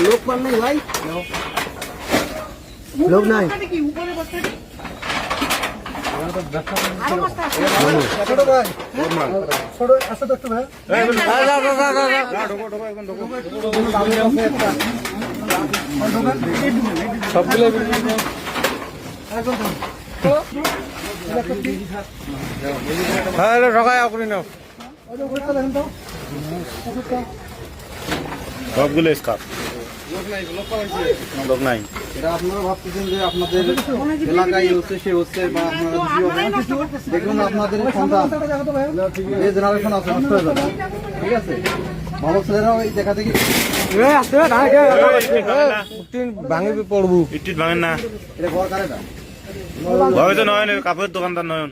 লোক মান নেই ভাই, লোক নাই। সবগুলো সবগুলো স্কাপ লোক নাই। এটা আপনারা ভাবতেছেন যে আপনাদের এলাকায় হচ্ছে সে হচ্ছে বা আপনারা দেখুন আপনাদের সন্তান এই জেনারেশন আছে, নষ্ট হয়ে যাবে। ঠিক আছে, ভালো ছেলেরাও এই দেখা দেখি ভাঙে পড়বো, ইট ভাঙেন না, এটা ঘর কারেটা ভয় তো নয়, কাপড়ের দোকানদার নয়ন।